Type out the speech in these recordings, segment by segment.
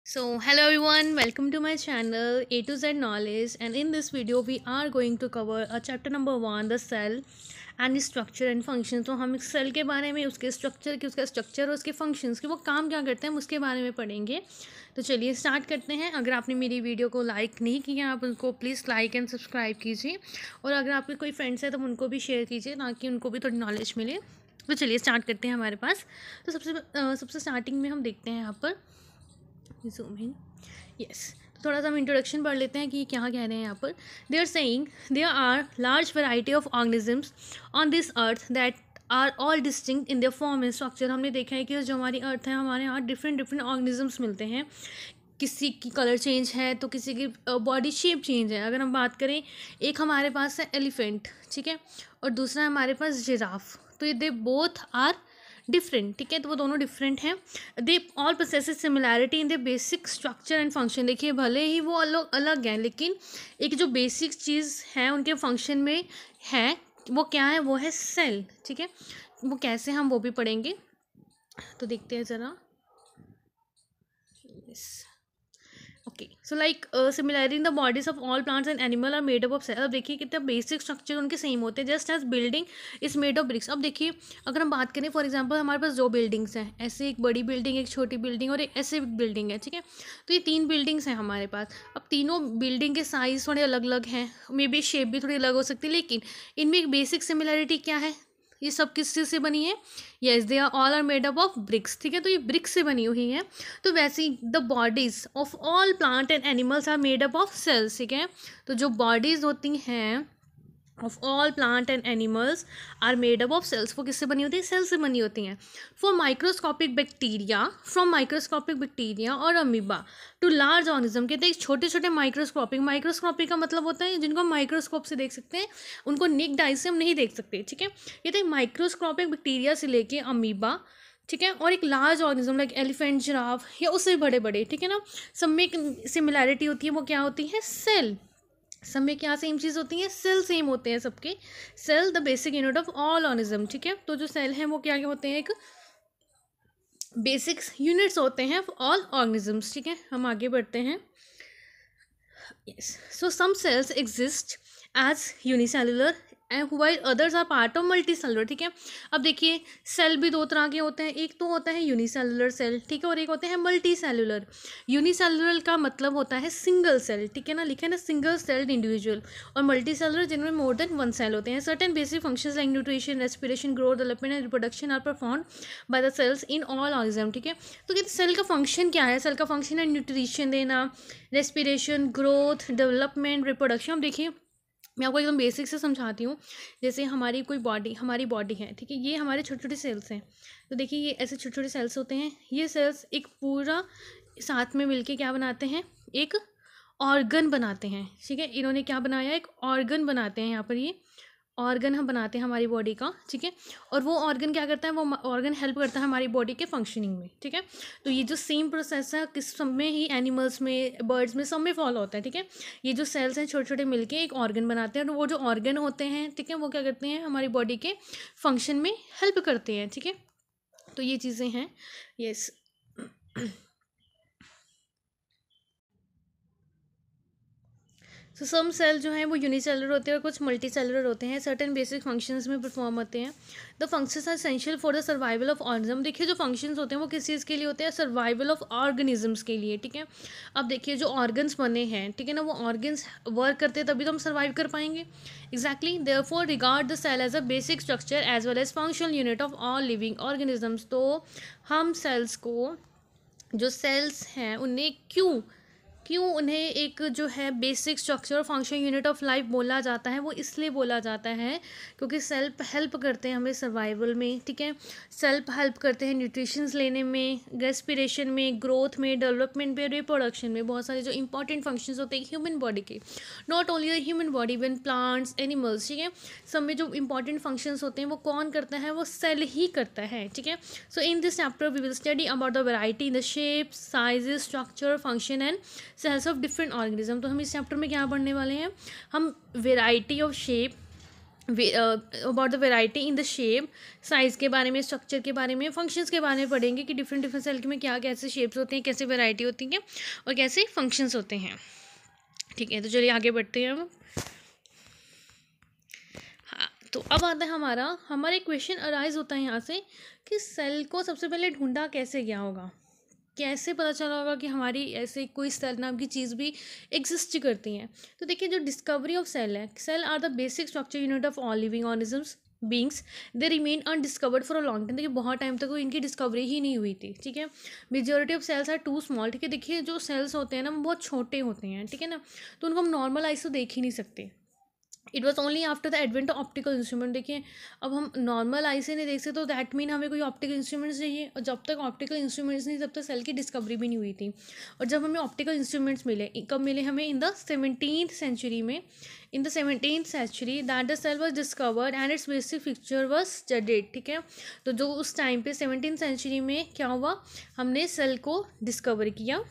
So, hello everyone, welcome to my channel A to Z Knowledge, and in this video we are going to cover a chapter number 1, the cell and its structure and function. तो हम cell के बारे में, उसके structure की, उसका structure और उसके फंक्शंस के, वो काम क्या करते हैं, उसके बारे में पढ़ेंगे। तो चलिए स्टार्ट करते हैं। अगर आपने मेरी वीडियो को लाइक नहीं किया, आप उनको प्लीज़ लाइक एंड सब्सक्राइब कीजिए, और अगर आपके कोई फ्रेंड्स हैं तो उनको भी शेयर कीजिए ताकि उनको भी थोड़ी नॉलेज मिले। तो चलिए स्टार्ट करते हैं हमारे पास। तो सबसे स्टार्टिंग में हम देखते हैं यहाँ पर जूम इन। यस, तो थोड़ा सा हम इंट्रोडक्शन पढ़ लेते हैं कि क्या कह रहे हैं यहाँ पर। They are saying there are large variety of organisms on this earth that are all distinct in their form and structure. हमने देखा है कि जो हमारी अर्थ है, हमारे यहाँ डिफरेंट डिफरेंट ऑर्गेनिजम्स मिलते हैं। किसी की कलर चेंज है तो किसी की बॉडी शेप चेंज है। अगर हम बात करें, एक हमारे पास है एलिफेंट, ठीक है, और दूसरा हमारे पास जिराफ। तो ये दे बोथ आर डिफरेंट, ठीक है, तो वो दोनों डिफरेंट हैं। They all possess similarity in the basic structure and function. देखिए, भले ही वो अलग अलग हैं, लेकिन एक जो बेसिक चीज़ है उनके फंक्शन में है, वो क्या है, वो है सेल, ठीक है। वो कैसे, हम वो भी पढ़ेंगे। तो देखते हैं ज़रा। Yes, okay, so like similarity in the bodies of all plants and animal are made up of cell. अब देखिए कितने बेसिक स्ट्रक्चर उनके सेम होते हैं, just as building is made of bricks. अब देखिए, अगर हम बात करें, फॉर एग्जांपल हमारे पास दो बिल्डिंग्स हैं, ऐसे एक बड़ी बिल्डिंग, एक छोटी बिल्डिंग, और एक ऐसे बिल्डिंग है, ठीक है। तो ये तीन बिल्डिंग्स हैं हमारे पास। अब तीनों बिल्डिंग के साइज़ थोड़े अलग अलग हैं, मे बी शेप भी थोड़ी अलग हो सकती है, लेकिन इनमें एक बेसिक सिमिलरिटी क्या है, ये सब किस चीज़ से बनी है। Yes, they are all are made up of bricks, ठीक है, तो ये ब्रिक्स से बनी हुई है। तो वैसे ही the bodies of all plant and animals are made up of cells, ठीक है। तो जो बॉडीज होती हैं of all plant and animals are made up of cells, वो किससे बनी होती है, सेल्स से बनी होती हैं। For microscopic bacteria, from microscopic bacteria और अमीबा टू लार्ज ऑर्गेनिज्म। कहते हैं छोटे छोटे माइक्रोस्कोपिक, माइक्रोस्कोपिक का मतलब होता है जिनको हम माइक्रोस्कोप से देख सकते हैं, उनको निक डाई से हम नहीं देख सकते, ठीक है। ये तो माइक्रोस्कोपिक बैक्टीरिया से लेके अमीबा, ठीक है, और एक large organism like elephant, giraffe, या उससे बड़े बड़े, ठीक है ना। सब में एक सिमिलैरिटी होती है, वो क्या होती है, सेल। सब में क्या सेम चीज़ होती है, सेल सेम होते हैं सबके। Cell the basic unit of all organism, ठीक है। तो जो सेल हैं वो क्या क्या होते हैं, एक बेसिक्स यूनिट्स होते हैं ऑफ ऑल ऑर्गेनिजम्स, ठीक है। हम आगे बढ़ते हैं। Yes, so some cells exist as unicellular and while others are part of multi cellular, ठीक है। अब देखिए, सेल भी दो तरह के होते हैं, एक तो होता है यूनिसेलुलर सेल, ठीक है, और एक होते हैं मल्टी सेलुलर। यूनिसेलुलर का मतलब होता है सिंगल सेल, ठीक है ना, लिखा है ना, सिंगल सेल्ड इंडिविजुअल। और मल्टी सेलुलर जिनमें मोर देन वन सेल होते हैं। Certain basic functions like nutrition, respiration, growth, development and reproduction are perform by the cells in all organism, ठीक है। तो कहते सेल का फंक्शन क्या है, सेल का फंक्शन है न्यूट्रिशन देना, रेस्पिरेशन, ग्रोथ, डेवलपमेंट, रिप्रोडक्शन। अब देखिए, मैं आपको एकदम बेसिक से समझाती हूँ। जैसे हमारी हमारी बॉडी है, ठीक है, ये हमारे छोटे छोटे सेल्स हैं। तो देखिए, ये ऐसे छोटे छोटे सेल्स होते हैं। ये सेल्स एक पूरा साथ में मिलके क्या बनाते हैं, एक ऑर्गन बनाते हैं, ठीक है। इन्होंने क्या बनाया, एक ऑर्गन बनाते हैं। यहाँ पर ये ऑर्गन हम बनाते हैं हमारी बॉडी का, ठीक है। और वो ऑर्गन क्या करता है, वो ऑर्गन हेल्प करता है हमारी बॉडी के फंक्शनिंग में, ठीक है। तो ये जो सेम प्रोसेस है, किस सब में ही, एनिमल्स में, बर्ड्स में, सब में फॉलो होता है, ठीक है। ये जो सेल्स हैं छोटे छोटे मिलके एक ऑर्गन बनाते हैं, और वो जो ऑर्गन होते हैं, ठीक है, वो क्या करते हैं, हमारी बॉडी के फंक्शन में हेल्प करते हैं, ठीक है। तो ये चीज़ें हैं। यस, सो सम सेल जो हैं वो यूनिसेलुलर होते हैं और कुछ मल्टी सेलुलर होते हैं। सर्टेन बेसिक फंक्शंस में परफॉर्म होते हैं। The functions are essential for the survival of organism. देखिए, जो फंक्शंस होते हैं वो किस चीज़ के लिए होते हैं, सर्वाइवल ऑफ ऑर्गेनिजम्स के लिए, ठीक है। अब देखिए, जो ऑर्गन्स बने हैं, ठीक है ना, वो ऑर्गन्स वर्क करते हैं तभी तो हम सर्वाइव कर पाएंगे। Exactly, therefore regard the cell as a basic structure as well as functional unit of all living organisms. तो हम सेल्स को, जो सेल्स हैं उन्हें क्यों क्यों उन्हें एक जो है बेसिक स्ट्रक्चर और फंक्शन यूनिट ऑफ लाइफ बोला जाता है, वो इसलिए बोला जाता है क्योंकि सेल्फ हेल्प करते हैं हमें सर्वाइवल में, ठीक है। सेल्फ हेल्प करते हैं न्यूट्रिशंस लेने में, रेस्पिरेशन में, ग्रोथ में, डेवलपमेंट में, रिप्रोडक्शन में, बहुत सारे जो इंपॉर्टेंट फंक्शंस होते हैं ह्यूमन बॉडी के। Not only the human body, even plants, animals, ठीक है। सब में जो इंपॉर्टेंट फंक्शंस होते हैं वो कौन करता है, वो सेल ही करता है, ठीक है। So in this chapter we will study about the variety in the shape, sizes, structure, function and cells of different organism. तो हम इस चैप्टर में क्या पढ़ने वाले हैं, हम variety of shape, about the variety in the shape, size के बारे में, स्ट्रक्चर के बारे में, फंक्शंस के बारे में पढ़ेंगे कि डिफरेंट डिफरेंट सेल में क्या कैसे शेप्स होते हैं, कैसे वेराइटी होती है और कैसे फंक्शंस होते हैं। ठीक है, तो चलिए आगे बढ़ते हैं हम। हाँ, तो अब आता है हमारा एक क्वेश्चन अराइज होता है यहाँ से कि सेल को सबसे पहले ढूंढा कैसे गया होगा, कैसे पता चला होगा कि हमारी ऐसे कोई सेल नाम की चीज़ भी एग्जिस्ट करती हैं। तो देखिए, जो डिस्कवरी ऑफ सेल है, cell are the basic structure unit of all living organisms beings, they remain undiscovered for a long time. देखिए, बहुत टाइम तक वो इनकी डिस्कवरी ही नहीं हुई थी। ठीक है, majority of cells are too small. ठीक है, देखिए जो सेल्स होते हैं ना वो बहुत छोटे होते हैं। ठीक है ना, तो उनको हम नॉर्मल आइज से देख ही नहीं सकते। It was only after the advent of optical instrument. देखिए, अब हम नॉर्मल आई से नहीं देख सकते, तो दैट मीन हमें कोई ऑप्टिकल इंस्ट्रूमेंट्स चाहिए, और जब तक ऑप्टिकल इंस्ट्रूमेंट्स नहीं, तब तक सेल की डिस्कवरी भी नहीं हुई थी। और जब हमें ऑप्टिकल इंस्ट्रूमेंट्स मिले, कब मिले हमें? इन द 17th सेंचुरी में। In the 17th century that the cell was discovered and its basic feature was studied. ठीक है, तो जो उस टाइम पे 17th सेंचुरी में क्या हुआ, हमने सेल को डिस्कवर किया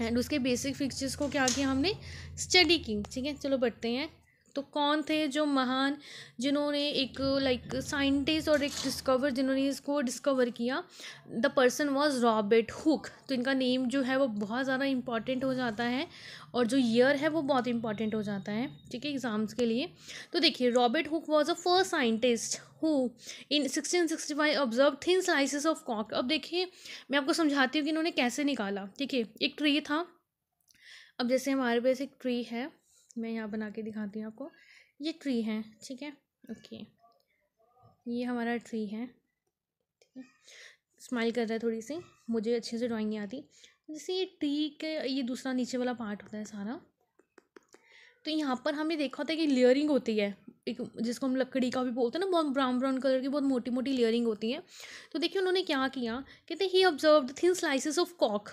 एंड उसके बेसिक फीचर्स को क्या किया, हमने स्टडी की। ठीक है, चलो बढ़ते हैं। तो कौन थे जो महान, जिन्होंने एक लाइक साइंटिस्ट और एक डिस्कवर, जिन्होंने इसको डिस्कवर किया? The person was Robert Hooke. तो इनका नेम जो है वो बहुत ज़्यादा इंपॉर्टेंट हो जाता है, और जो ईयर है वो बहुत इंपॉर्टेंट हो जाता है। ठीक है, एग्जाम्स के लिए। तो देखिए, Robert Hooke was a first scientist who in 1665 observe thin slices of कॉक। अब देखिए, मैं आपको समझाती हूँ कि इन्होंने कैसे निकाला। ठीक है, एक ट्री था। अब जैसे हमारे पास एक ट्री है, मैं यहाँ बना के दिखाती हूँ आपको। ये ट्री है। ठीक है, ओके, ये हमारा ट्री है। ठीक है, स्माइल कर रहा है थोड़ी सी, मुझे अच्छे से ड्राइंग नहीं आती। जैसे ये ट्री के ये दूसरा नीचे वाला पार्ट होता है सारा। तो यहाँ पर हमने देखा होता है कि लेयरिंग होती है, एक जिसको हम लकड़ी का भी बोलते हैं ना, बहुत ब्राउन ब्राउन कलर की बहुत मोटी मोटी लेयरिंग होती है। तो देखिए उन्होंने क्या किया, कहते he observe the thin slices of कॉक,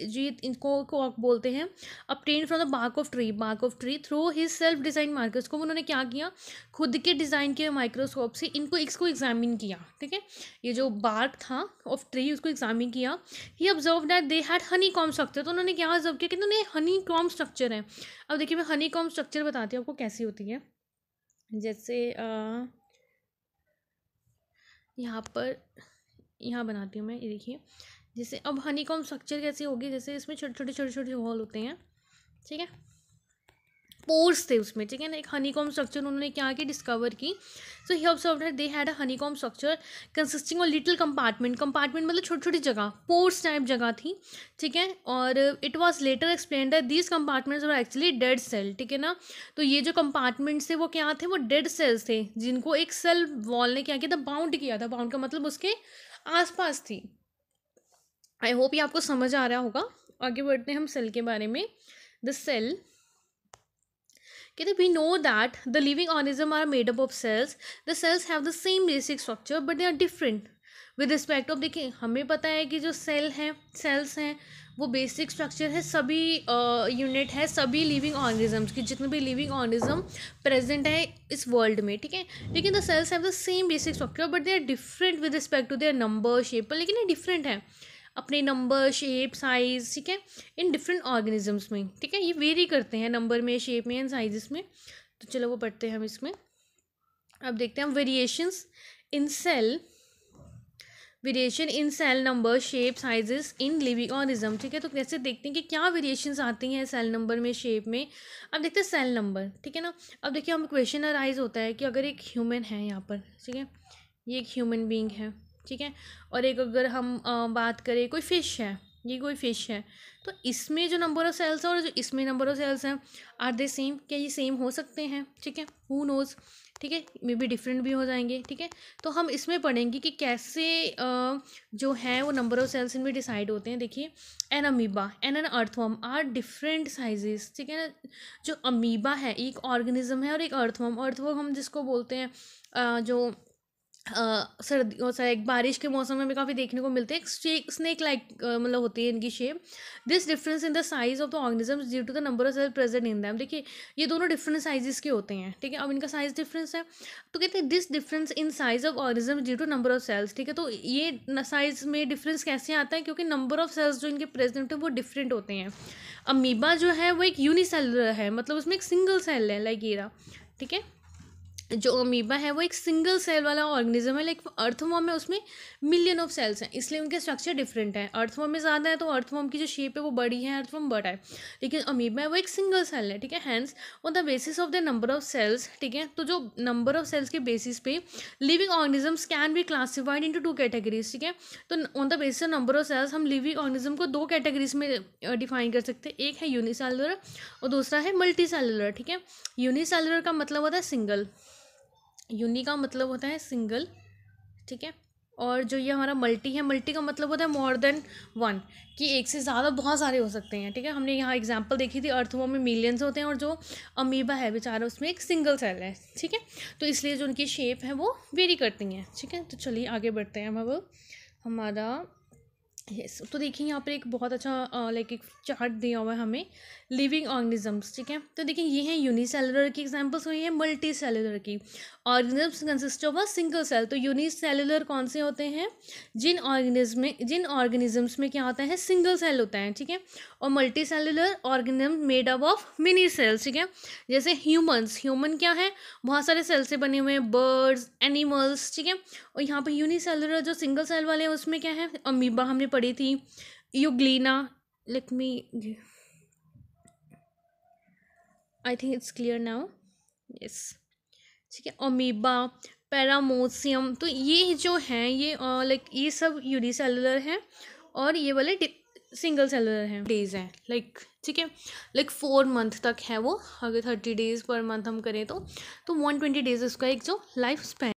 जी इनको कॉक बोलते हैं, obtained from the bark of tree through his self design microscope. उन्होंने क्या किया, खुद के डिज़ाइन के माइक्रोस्कोप से इसको एग्जामिन किया। ठीक है, ये जो बार्क था ऑफ ट्री उसको एग्जामिन किया। He observe that they had honeycomb structure. तो उन्होंने क्या ऑब्जर्व किया कि उन्होंने हनी कॉम स्ट्रक्चर है। अब देखिए, मैं हनी कॉम स्ट्रक्चर बताती हूँ आपको कैसी होती है। जैसे यहाँ पर यहाँ बनाती हूँ मैं, ये देखिए। जैसे अब हनी कॉम स्ट्रक्चर कैसी होगी, जैसे इसमें छोटे छोटे होल होते हैं। ठीक है, पोर्स थे उसमें। ठीक है ना, एक हनीकॉम स्ट्रक्चर उन्होंने क्या की, डिस्कवर की। So he observed that they had a honeycomb structure consisting of little compartment मतलब छोटी छोटी जगह, पोर्स टाइप जगह थी। ठीक है, और it was later explain that these compartments were actually dead cell. ठीक है ना, तो ये जो कंपार्टमेंट्स थे वो क्या थे, वो डेड सेल्स थे, जिनको एक सेल वॉल ने क्या किया था, बाउंड किया था। बाउंड का मतलब उसके आसपास थी। आई होप ये आपको समझ आ रहा होगा। आगे बढ़ते हैं हम सेल के बारे में। द सेल, कहते we know that the living organism are made up of cells, the cells have the same basic structure but they are different with respect of. देखिए, हमें पता है कि जो सेल्स हैं वो बेसिक स्ट्रक्चर है, सभी यूनिट है सभी लिविंग ऑर्गेनिजम्स की, जितने भी लिविंग ऑर्गेनिज्म प्रेजेंट है इस वर्ल्ड में। ठीक है, लेकिन the cells have the same basic structure but they are different with respect to their number shape. लेकिन ये डिफरेंट है अपने नंबर, शेप, साइज़। ठीक है, इन डिफरेंट ऑर्गेनिजम्स में। ठीक है, ये वेरी करते हैं नंबर में, शेप में एंड साइजेस में। तो चलो वो पढ़ते हैं हम इसमें। अब देखते हैं हम variations in cell, variation in cell number, shape, sizes in living organism. ठीक है, तो कैसे देखते हैं कि क्या वेरिएशंस आती हैं सेल नंबर में, शेप में। अब देखते हैं सेल नंबर। ठीक है ना, अब देखिए हम क्वेश्चन अराइज होता है कि अगर एक ह्यूमन है यहाँ पर, ठीक है, ये एक ह्यूमन बीइंग है। ठीक है, और एक अगर हम बात करें कोई फ़िश है, ये कोई फ़िश है, तो इसमें जो नंबर ऑफ़ सेल्स है और जो इसमें नंबर ऑफ़ सेल्स हैं, आर दे सेम? क्या ये सेम हो सकते हैं? ठीक है, हु नोज़। ठीक है, मे बी डिफरेंट भी हो जाएंगे। ठीक है, तो हम इसमें पढ़ेंगे कि कैसे जो है वो नंबर ऑफ़ सेल्स इनमें डिसाइड होते हैं। देखिए, an amoeba and an earthworm are different sizes. ठीक है ना, जो अमीबा है एक ऑर्गेनिज्म है, और एक अर्थवर्म हम जिसको बोलते हैं जो सर्दी और एक बारिश के मौसम में हमें काफ़ी देखने को मिलते हैं, स्नेक लाइक मतलब होती है इनकी shape. This difference in the size of the organisms due to the number of cell present in them. देखिए, ये दोनों डिफरेंट साइजेस के होते हैं। ठीक है, अब इनका साइज डिफरेंस है, तो कहते हैं this difference in size of organism due to number of cells. ठीक है, तो ये साइज में डिफरेंस कैसे आता है, क्योंकि नंबर ऑफ सेल्स जो इनके प्रेजेंट है वो डिफरेंट होते हैं। अमीबा जो है वो एक यूनिसेलुलर है, मतलब उसमें एक सिंगल सेल है, लाइक ये रहा। ठीक है, जो अमीबा है वो एक सिंगल सेल वाला ऑर्गेनिज्म है, लाइक अर्थवर्म में उसमें मिलियन ऑफ सेल्स हैं, इसलिए उनके स्ट्रक्चर डिफरेंट है। अर्थवर्म में ज़्यादा है तो अर्थवर्म की जो शेप है वो बड़ी है, अर्थवर्म बड़ा है, लेकिन अमीबा है वो एक सिंगल सेल है, ठीक है। Hence on the basis of the number of cells, ठीक है, तो जो नंबर ऑफ सेल्स के बेसिस पे living organisms can be classified into 2 categories, ठीक है। तो on the basis of number of cells हम लिविंग ऑर्गेनिज्म को 2 कैटेगरीज में डिफाइन कर सकते हैं, एक है यूनिसेलुलर और दूसरा है मल्टीसेलुलर, ठीक है। यूनिसेलुलर का मतलब होता है सिंगल, यूनी का मतलब होता है सिंगल, ठीक है। और जो ये हमारा मल्टी है, मल्टी का मतलब होता है मोर देन वन, कि एक से ज़्यादा बहुत सारे हो सकते हैं, ठीक है। हमने यहाँ एग्जांपल देखी थी, अर्थवर्म में मिलियंस होते हैं और जो अमीबा है बेचारा उसमें एक सिंगल सेल है, ठीक है। तो इसलिए जो उनकी शेप है वो वेरी करती हैं, ठीक है। तो चलिए आगे बढ़ते हैं हम अब हमारा यस। तो देखिए यहाँ पर एक बहुत अच्छा लाइक एक चार्ट दिया हुआ है हमें लिविंग ऑर्गेनिजम्स, ठीक है। तो देखिए ये हैं यूनिसेलुलर की एग्जांपल्स हुई है मल्टी सेलुलर की। Organisms consist of a single cell, तो यूनिसेलुलर कौन से होते हैं, जिन ऑर्गेनिजम्स में क्या होता है, सिंगल सेल होता है, ठीक है। और multi cellular organism made up of mini cells, ठीक है। जैसे ह्यूमन क्या है, बहुत सारे सेल से बने हुए हैं, बर्ड्स, एनिमल्स, ठीक है। और यहाँ पर यूनिसेलुलर जो सिंगल सेल वाले हैं उसमें क्या है, अमीबा हमने पढ़ी थी, Euglena, let me I think it's clear now, yes, ठीक है। अमीबा, पैरामोसियम, तो ये जो हैं ये लाइक ये सब यूनिसेलुलर हैं और ये वाले सिंगल सेलुलर हैं, डेज हैं लाइक, ठीक है। लाइक 4 मंथ तक है वो, अगर 30 डेज पर मंथ हम करें तो 120 डेज उसका एक जो लाइफ स्पैन